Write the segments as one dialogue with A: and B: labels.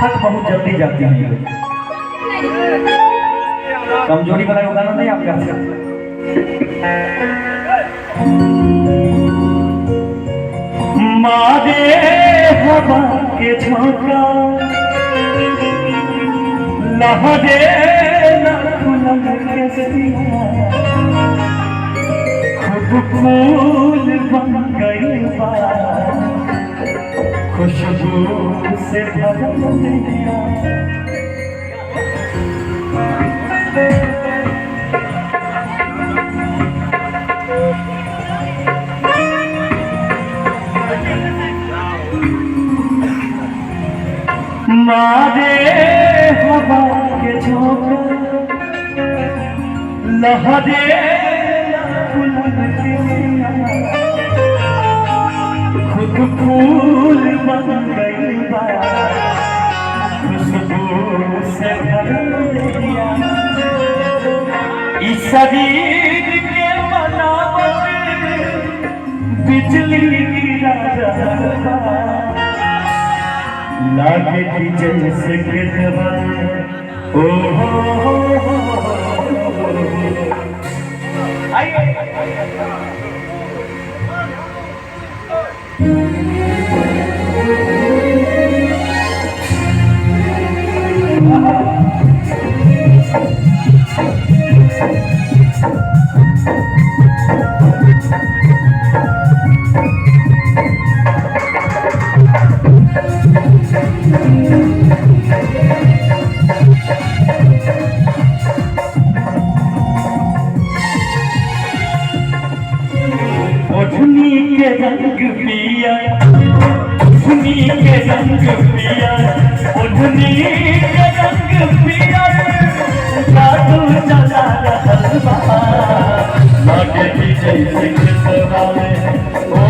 A: थक बहुत जल्दी जाती है। कमजोरी वाला गाना नहीं आप गा सकते। मारे हवा के झोंका लहरे खुलम के सिया खुद फूल बन गई बा खुशबू से भर दिया। मारे हवा के झोंका लहरे खुलम के सिया खुद फूल बन गई बा खुशबू से भर दिया। इस शरीर के बनावट बिजली गिरा रहा लागे की जैसे गिरवा ओ उठनी के रंग पिया उठनी के रंग पिया उठनी के रंग पिया जादू चला रहल बा लागे की जैसे किसवा में ओ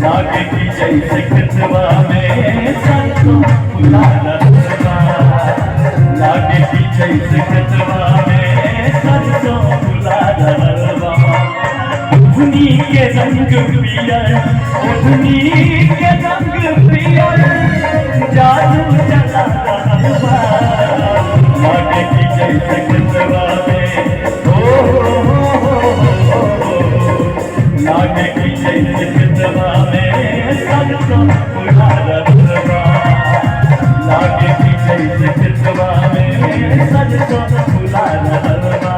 A: लागे की जैसे किसवा में सरसों फुला रहल बा लागे की जैसे किसवा में सरसों फुला रहल बा। उठनी के रंग पिया उठनी के रंग पिया जादू चला रहल बा लागे की जैसे किसवा में लागे की जैसे किसवा में सरसों फुला रहल बा लागे की जैसे किसवा में सरसों फुला रहल बा।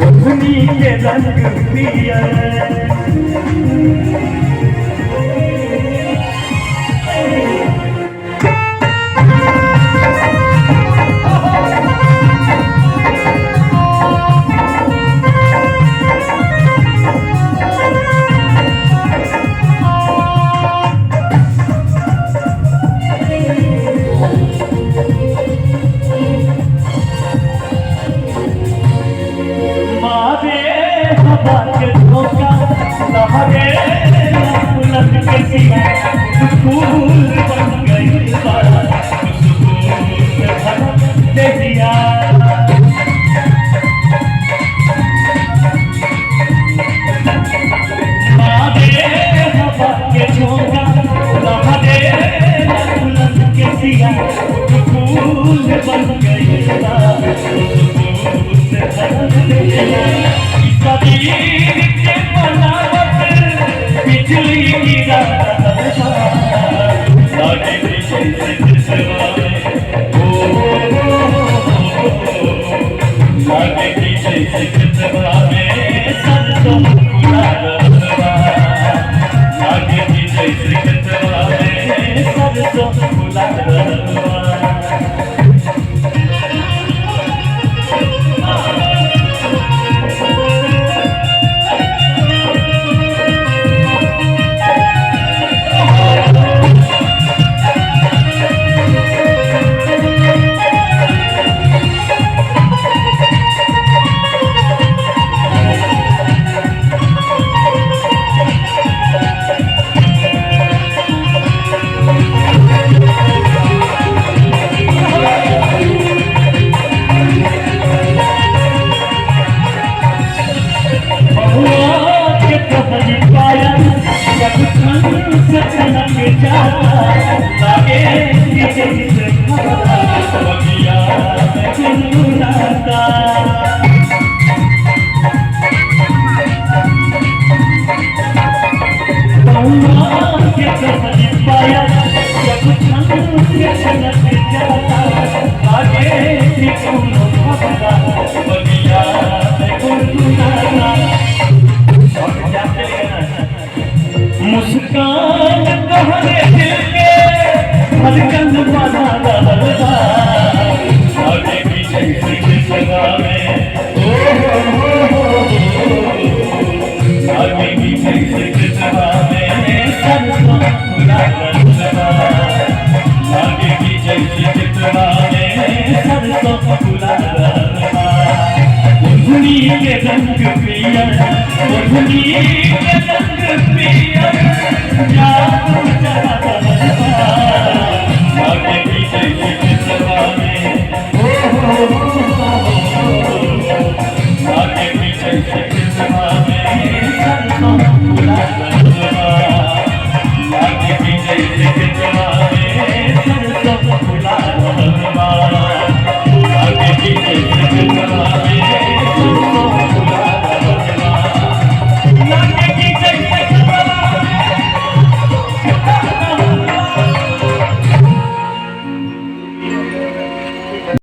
A: उठनी के रंग पिया फूल बन गई बा खुशबू से भर दिया। मारे हवा के झोंका लहरे खुलम के सिया फूल बन गई बा खुशबू से भर दिया। शरीर के बनावट बिजली गिरा लागे की जैसे किसवा में लागे की जैसे किसवा में सरसों फुला रहल बा लागे की जैसे किसवा में सरसों फुला रहल बा। जाता लागे जैसे बगिया में गुनगुनाता के सजी पाया जब छंद के छलक जाता लागे भगता बगिया में गुनगुनाता मुस्कान कहने दिल के धड़कन बना रहता आगे पीछे से जगह में आगे पीछे से जगह में सरसों फुला रहता आगे पीछे से जगह में सरसों फुला रहता उंगली के रंग पिया उंगली के रंग